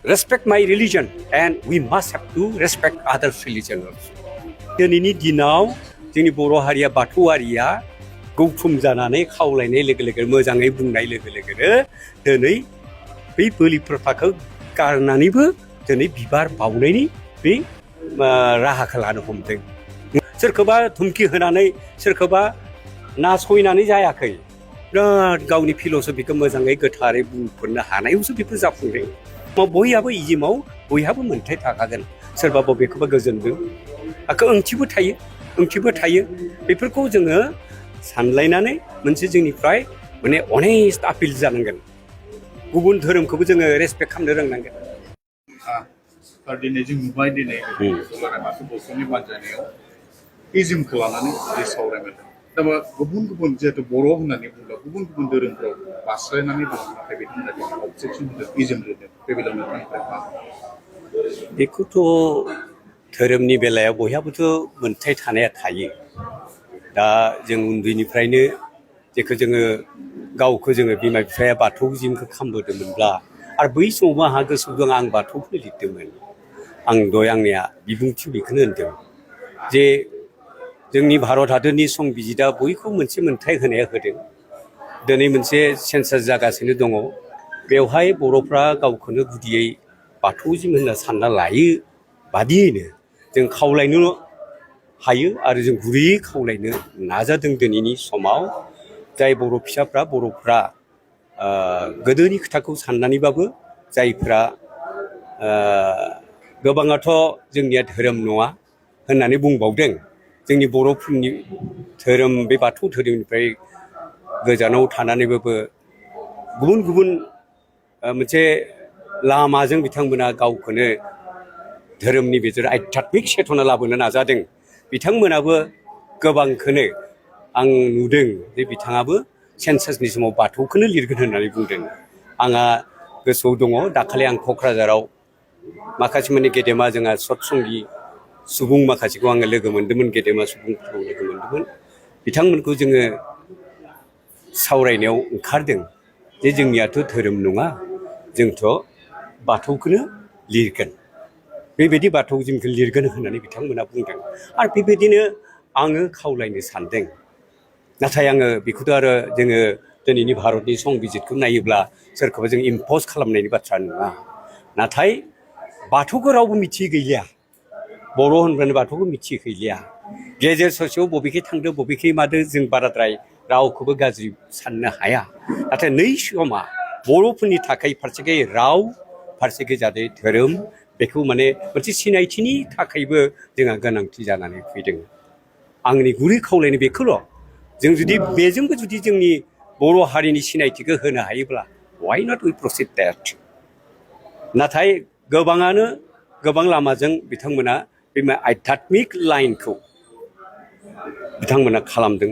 respect my religion and we must have to respect other religion also. दिनैनि दिनाव जोंनि बर' हारिया बाथौआरिया गौथुम जानानै खावलायनाय लोगो लोगो मोजाङै बुंनाय लोगो लोगोनो दिनै बै बोलि प्रथाखौ गारनानैबो दिनै बिबार बावनायनि बे राहाखौ लानो हमदों। सोरखौबा धुमखि होनानै सोरखौबा नासयनानै जायाखै, बिराद गावनि फिलसफिखौ मोजाङै गोथारै बुंफोरनो हानायावसो बेफोर जाफुंदों। बयहाबो इजिमाव बयहाबो मोन्थाय थाखागोन, सोरबा बबेखौबा गोजोनदों ओंथिबो थायो बेफोरखौ जोङो सानलायनानै मोनसे जोंनिफ्राय माने अनेस्ट आपिल जानांगोन। गुबुन धोरोमखौबो जोङो रेसपेक्ट खालामनो रोंनांगोन। दिनै जों नुबाय दिनै दुलाराय बाथौ बस'नि बानजायनायाव इजमखौ लानानै जे सावरायबाय दा गुबुन गुबुन जिहेतु बर' होननानै बुङोब्ला गुबुन गुबुन धोरोमफ्राव बास्लायनानै दङ, नाथाय बिथांमोना दिनै अबजेक्सन होदों इजम लिरदों, बे बेलायाव नोंथांनिफ्राय मा? बेखौथ' धोरोमनि बेलायाव बयहाबोथ' मोन्थाय थानाया थायो। दा जों उन्दैनिफ्रायनो जेखौ जोङो गावखौ जोङो बिमा बिफाया बाथौ जिमखौ खालामबोदोंमोनब्ला आरो बै समावबो आंहा गोसो दं, आं बाथौखौ लिरदोंमोन। आं दय आंनिया बिबुंथि बेखौनो होनदों जे जोंनि भारत हादरनि संबिजिदा बयखौबो मोनसे मोन्थाय होनाया होदों। दिनै मोनसे सेन्सास जागासिनो दङ, बेवहाय बर'फ्रा गावखौनो गुदियै बाथौ जिम होनना सानना लायो बादियैनो जों खावलायनो हायो आरो जों गुरैयै खावलायनो नाजादों। दिनैनि समाव जाय बर' फिसाफ्रा बर'फ्रा गोदोनि खोथाखौ साननानैबाबो जायफ्रा गोबाङाथ' जोंनिया धोरोम नङा होननानै बुंबावदों, जोंनि बर'फोरनि धोरोम बे बाथौ धोरोमनिफ्राय गोजानाव थानानैबाबो गुबुन गुबुन मोनसे लामाजों बिथांमोना गावखौनो धोरोमनि गेजेराव आध्यात्मिक सेथना लाबोनो नाजादों। बिथांमोनाबो गोबांखौनो आं नुदों जे बिथाङाबो सेन्सासनि समाव बाथौखौनो लिरगोन होननानै बुंदों। आंहा गोसोआव दङ, दाखालि आं क'क्राझाराव माखासे माने गेदेमा जोंहा सतसंगि सुबुं माखासेखौ आङो लोगो मोन्दोंमोन, गेदेमा सुबुंफोरखौ लोगो मोन्दोंमोन। बिथांमोनखौ जोङो सावरायनायाव ओंखारदों जे जोंनियाथ' धोरोम नङा, जोंथ' बाथौखौनो लिरगोन, बेबायदि बाथौ जिमखौ लिरगोन होननानै बिथांमोना बुंदों। आरो बेबायदिनो आङो खावलायनो सानदों। नाथाय आङो बेखौथ' आरो जोङो दिनैनि भारतनि संबिजितखौ नायोब्ला सोरखौबा जों इम्पज खालामनायनि बाथ्रा नङा। नाथाय बाथौखौ रावबो मिथियै गैलिया, बर' होनब्लानो बाथौखौ मिथियै गैलिया। गेजेर ससेयाव बबेखै थांदों बबेखै मादों जों बाराद्राय रावखौबो गाज्रि साननो हाया। नाथाय नै समा बर'फोरनि थाखाय फारसेखै राव, फारसेखै जादों धोरोम, बेखौ माने मोनसे सिनायथिनि थाखायबो जोंहा गोनांथि जानानै फैदों। आंनि गुरै खावलायनाय बेखौल', जों जुदि बेजोंबो जुदि जोंनि बर' हारिनि सिनायथिखौ होनो हायोब्ला वाइ नट उइ प्रसिड दैट। नाथाय गोबाङानो गोबां लामाजों बिथांमोना बे आध्यात्मिक लाइनखौ बिथांमोना खालामदों।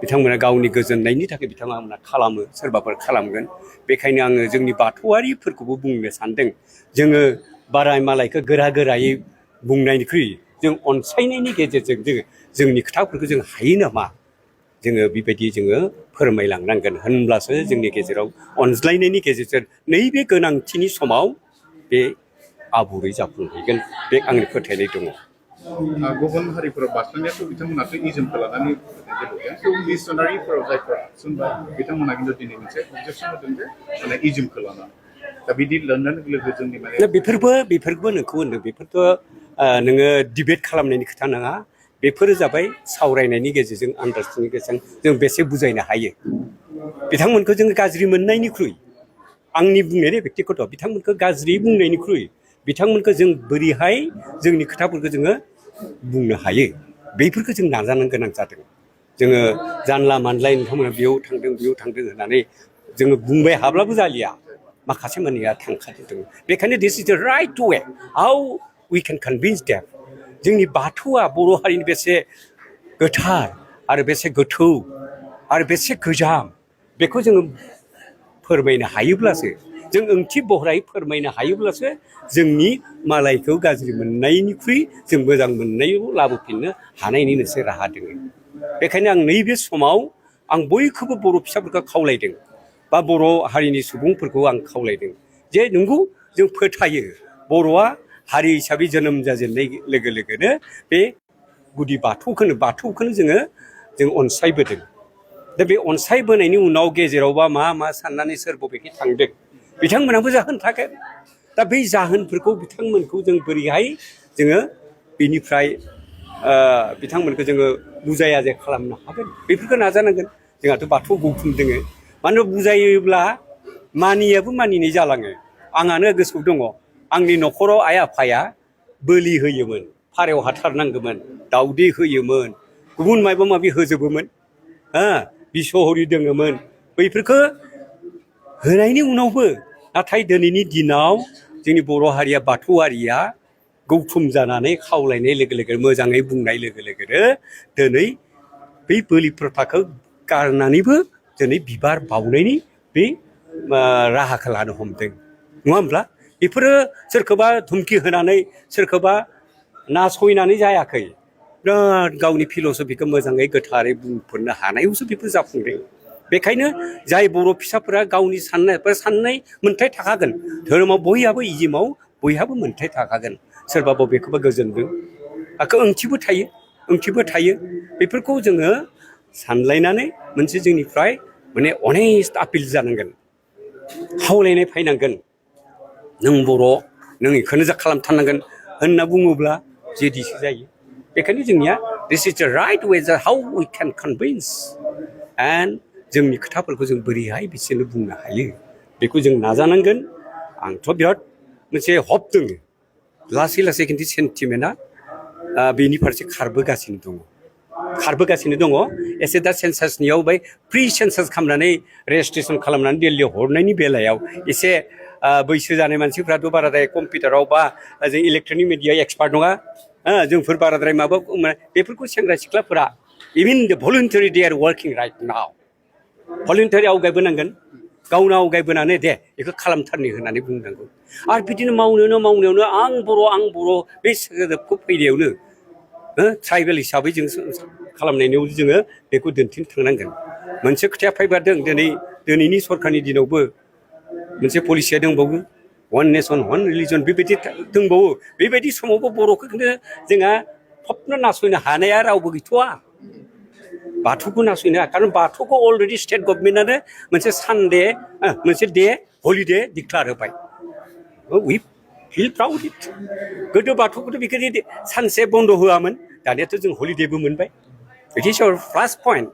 बिथांमोना गावनि गोजोननायनि थाखाय बिथांमोना खालामो, सोरबाफोर खालामगोन। बेखायनो आङो जोंनि बाथौआरिफोरखौबो बुंनो सानदों, जोङो बाराय मालायखौ गोरा गोरायै बुंनायनिख्रुइ जों अनसायनायनि गेजेरजों जोङो जोंनि खोथाफोरखौ जों हायो नामा जोङो बेबायदि जोङो फोरमायलांनांगोन। होनब्लासो जोंनि गेजेराव अनज्लायनायनि गेजेरजों नैबे गोनांथिनि समाव बे आबुङै जाफुंहैगोन, बे आंनि फोथायनाय दङ। गुबुन हारिफोराव बास्लायनायाथ' बिथांमोनाथ' इजमखौ लानानै मिसनारिफोराव जायफोरा सोंबाय बिथांमोना खिन्थु दिनै मोनसे अबजेक्सन होदों जे माने इजमखौ लानानै। दा बिदि लोंनाय लोगो जोंनि माने बेफोरबो नोंखौ होनदों, बेफोरथ' नोङो डिबेट खालामनायनि खोथा नङा। बेफोरो जाबाय सावरायनायनि गेजेरजों, आन्दारस्टेन्डिंनि गेजेरजों जों बेसे बुजायनो हायो। बिथांमोनखौ जोङो गाज्रि मोननायनिख्रुइ, आंनि बुंनाय बेक्तिगत, बिथांमोनखौ गाज्रि बुंनायनिख्रुइ बिथांमोनखौ जों बोरैहाय जोंनि खोथाफोरखौ जोङो बुंनो हायो, बेफोरखौ जों नाजानो गोनां जादों। जोङो जानला मानलाय नोंथांमोना बेयाव थांदों होननानै जोङो बुंबाय हाब्लाबो जालिया, माखासे मानिया थांखादों। बेखायनो this is the right way how we can convince them. जोंनि बाथौआ बर' हारिनि बेसे गोथार आरो बेसे गोथौ आरो बेसे गोजाम, बेखौ जोङो फोरमायनो हायोब्लासो, जों ओंथि बहरायै फोरमायनो हायोब्लासो जोंनि मालायखौ गाज्रि मोननायनिख्रुइ जों मोजां मोननायाव लाबोफिननो हानायनि मोनसे राहा दङ। बेखायनो आं नैबे समाव आं बयखौबो बर' फिसाफोरखौ खावलायदों, बा बर' हारिनि सुबुंफोरखौ आं खावलायदों जे नंगौ जों फोथायो बर'आ हारि हिसाबै जोनोम जाजेननाय लोगो लोगोनो बे गुदि बाथौखौनो जों अनसायबोदों। दा बे अनसायबोनायनि उनाव गेजेरावबा मा साननानै सोर बबेखि थांदों बिथांमोनाबो जाहोन थागोन। दा बै जाहोनफोरखौ बिथांमोनखौ जों बोरैहाय जोङो बेनिफ्राय बिथांमोनखौ जोङो बुजाय आजाय खालामनो हागोन बेफोरखौ नाजानांगोन। जोंहाथ' बाथौ गौथुम दोङो मानो बुजायोब्ला मानियाबो मानिनाय जालाङो। आंहानो गोसोआव दङ आंनि न'खराव आइ आफाया बोलि होयोमोन, फारौ हाथारनांगौमोन, दाउदै होयोमोन, गुबुन माबा माबि होजोबोमोन, बिसहरि दोङोमोन। बैफोरखौ होनायनि उनावबो नाथाय दिनैनि दिनाव जोंनि बर' हारिया बाथौआरिया गौथुम जानानै खावलायनाय लोगो लोगो मोजाङै बुंनाय लोगो लोगोनो दिनै बै बोलि प्रथाखौ गारनानैबो दिनै बिबार बावनायनि बे राहाखौ लानो हमदों नङा होमब्ला? बेफोरो सोरखौबा धुमखि होनानै सोरखौबा नासयनानै जायाखै। बिराद गावनि फिल'सफिखौ मोजाङै गोथारै बुंफोरनो हानायावसो बेफोर जाफुंदों। बेखायनो जाय बर' फिसाफोरा गावनि साननाय मोन्थाय थाखागोन। धोरोमाव बयहाबो इजिमाव बयहाबो मोन्थाय थाखागोन। सोरबा बबेखौबा गोजोनदों ओंथिबो थायो। बेफोरखौ जोङो सानलायनानै मोनसे जोंनिफ्राय माने अनेस्ट आपिल जानांगोन, खावलायनाय फैनांगोन। नों बर' नों बेखौनो जा खालामथारनांगोन होनना बुङोब्ला जेदिसो जायो। बेखायनो जोंनिया this is the right way how we can convince and जोंनि खोथाफोरखौ जों बोरैहाय बिसोरनो बुंनो हायो बेखौ जों नाजानांगोन। आंथ' बिराद मोनसे हप दङ लासै लासै खिन्थु सेन्टिमेन्टआ बेनि फारसे खारबोगासिनो दङ। एसे दा सेन्सासनियाव बै प्रि सेन्सास खालामनानै रेजिस्ट्रेसन खालामनानै दिल्लीयाव हरनायनि बेलायाव एसे बैसो जानाय मानसिफ्राथ' बाराद्राय कम्पिउटाराव बा जों इलेक्ट्रनिक मिडिया एक्सपार्ट नङा। जोंफोर बाराद्राय बेफोरखौ सेंग्रा सिख्लाफोरा even the volunteer they are working right now. Volunteer आवगायबोनांगोन, गावनो आवगायबोनानै दे बेखौ खालामथारनि होननानै बुंनांगौ। आरो बिदिनो मावनायावनो आं बर' बे सोदोबखौ फैनायावनो ट्राइबेल हिसाबै जों खालामनायाव जोङो बेखौ दिन्थिनो थांनांगोन। मोनसे खोथाया फैबादों दिनैनि सरकारनि दिनावबो मोनसे पलिसिया दंबावो, वान नेसन वान रिलिजन बेबायदि दंबावो। बेबायदि समावबो बर'खौ जोंहा थबनो नासयनो हानाया रावबो गैथ'वा। बाथौखौ नासयनो हाया, खारन बाथौखौ अलरेडि स्टेट गभर्नमेन्टआनो मोनसे डे हलिडे डिक्लार होबाय। उइ फिल प्राउड इट। गोदो बाथौखौथ' बेबायदि सानसे बन्द' होआमोन, दानियाथ' जों हलिडेबो मोनबाय। It is our first point.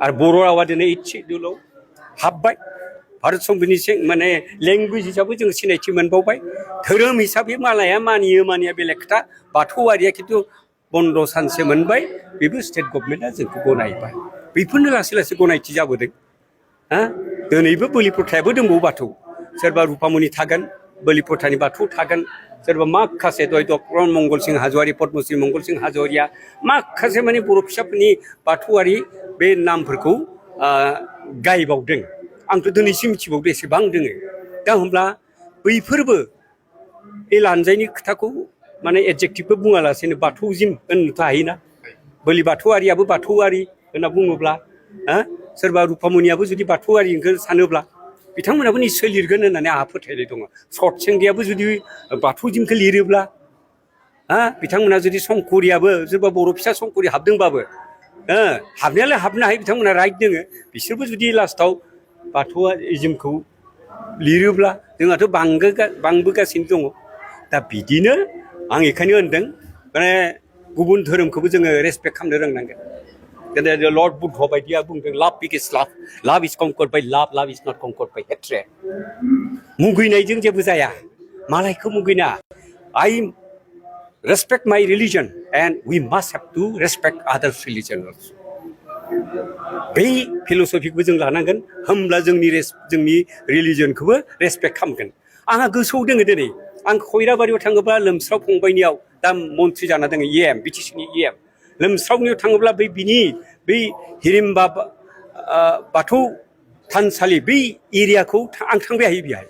आरो बर' रावा दिनै 8th शिडिउलाव हाबबाय। भारत संबिधाननि माने लेंगुवेज हिसाबै जों सिनायथि मोनबावबाय। धोरोम हिसाबै मालाया मानिया बेलेग खोथा। बाथौआरिया खिन्थु बन्द' सानसे मोनबाय, बेबो स्टेट गभर्नमेन्टआ जोंखौ गनायबाय। बेफोरनो लासै लासै गनायथि जाबोदों। दिनैबो बोलि प्रथायाबो दंबावो बाथौ। सोरबा रुपामनि थागोन, बोलि प्रथानि बाथौ थागोन। सोरबा माखासे डक्टर मंगल सिं हाज'वारि, पद्मश्री मंगल सिं हाज'वारिया माखासे माने बर' फिसाफोरनि बाथौआरि बे नामफोरखौ गायबावदों। आंथ' दिनैसिम मिथिबावदो एसेबां दोङो। दा होमब्ला बैफोरबो बे लानजायनि खोथाखौ माने एडजेक्टिभबो बुङालासेनो बाथौजिम होननोथ' हायोना। बोलि बाथौआरियाबो बाथौआरि होनना बुङोब्ला, सोरबा रुपामनियाबो जुदि बाथौआरिखौ सानोब्ला बिथांमोनाबो निस्सय लिरगोन होननानै आंहा फोथायनाय दङ। सतसेंगियाबो जुदि बाथौजिमखौ लिरोब्ला, बिथांमोना जुदि संकरियाबो सोरबा बर' फिसा संकरि हाबदोंबाबो, हाबनायालाय हाबनो हायो, बिथांमोना राइट दोङो। बिसोरबो जुदि लास्टाव बाथौआरिजिमखौ लिरोब्ला जोंहाथ' बांबोगासिनो दङ। दा बिदिनो आं बेखायनो होनदों माने गुबुन धोरोमखौबो जोङो रेसपेक्ट खालामनो रोंनांगोन। लर्ड बुद्ध बायदिया बुंदों लाभ इज लाभ, लाभ इज कनकार्ड बाय लाभ, लाभ इज नट कनकार्ड बाय हेट्रेड। मुगैनायजों जेबो जाया, मालायखौ मुगैना। I respect my religion and we must have to respect others' religion also. बै फिल'सफिखौबो जों लानांगोन, होमब्ला जोंनि रिलिजनखौबो रेसपेक्ट खालामगोन। आंहा गोसोआव दोङो दिनै आं खैराबारियाव थाङोब्ला लोमस्राव फंबायनियाव दा मन्थ्रि जाना दङ बिटिसिनि EM। लोमस्रावनियाव थाङोब्ला बै हिरिम्बा बाथौ थानसालि बै एरियाखौ आं थांबाय हायो बेहाय।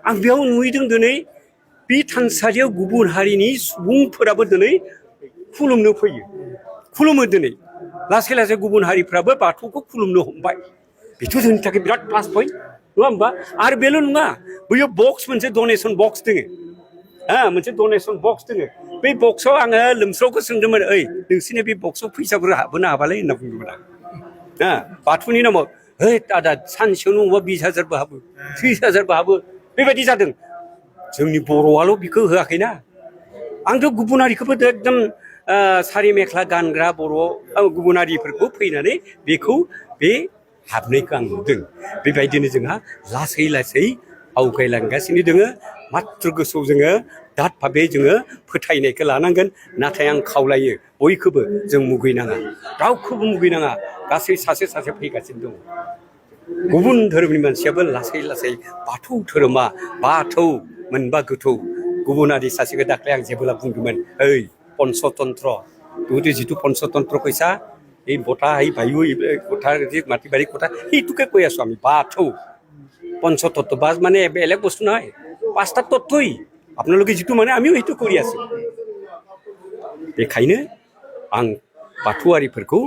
आं बेयाव नुहैदों दिनै बे थानसालियाव गुबुन हारिनि सुबुंफोराबो दिनै खुलुमो दिनै। लासै लासै गुबुन हारिफ्राबो बाथौखौ खुलुमनो हमबाय। बेथ' जोंनि थाखाय बिराद प्लास पइन्ट नङा होमबा आरो बेल' नङा बैयो बक्स मोनसे डनेसन बक्स दोङो मोनसे डनेसन बक्स दोङो बे बक्सआव आङो लोमस्रावखौ सोंदोंमोन ओइ नोंसिनि बे बक्सआव फैसाफोर हाबहोनो हाबालाय होनना बुंदोंमोन आं बाथौनि नामाव है दादा सानसेयावनो अबा 20,000बो हाबो 30,000बो हाबो बेबायदि जादों जोंनि बर'आल' बिखौ होआखैना आंथ' गुबुनारिखौबो एकदम सारि मेख्ला गानग्रा बर'आव गुबुनारिफोरखौ फैनानै बेखौ बे हाबनायखौ आं नुदों बेबायदिनो जोंहा लासै लासै आवगायलांगासिनो दोङो माथ्र गोसोआव जोङो दाद भाबै जोङो फोथायनायखौ लानांगोन नाथाय आं खावलायो बयखौबो जों मुगैनाङा रावखौबो मुगैनाङा गासै सासे सासे फैगासिनो दङ गुबुन धोरोमनि मानसियाबो लासै लासै बाथौ धोरोमा बाथौ मोनबा गोथौ गुबुनारि सासेखौ दाख्लै आं जेबोला बुंदोंमोन ओइ पन्चतन्त्र तुहूते जितु पन्चतन्त्र কৈছা এই বঁটা এই বায়ু কথা যে মাটি বাৰী কথা সেইটোকে কৈ আছোঁ আমি বাথৌ পঞ্চতত্ত্ব বাছ মানে বেলেগ বস্তু নহয় 5টা তত্ত্বই আপোনালোকে যিটো মানে আমিও সেইটো কৰি আছোঁ बेखायनो आं बाथौआरिफोरखौ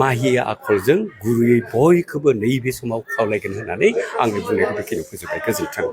माहि आखलजों गुरैयै बयखौबो नैबे समाव खावलायगोन होननानै आंनि बुंनायखौ बेखिनियाव फोजोबबाय गोजोन्थों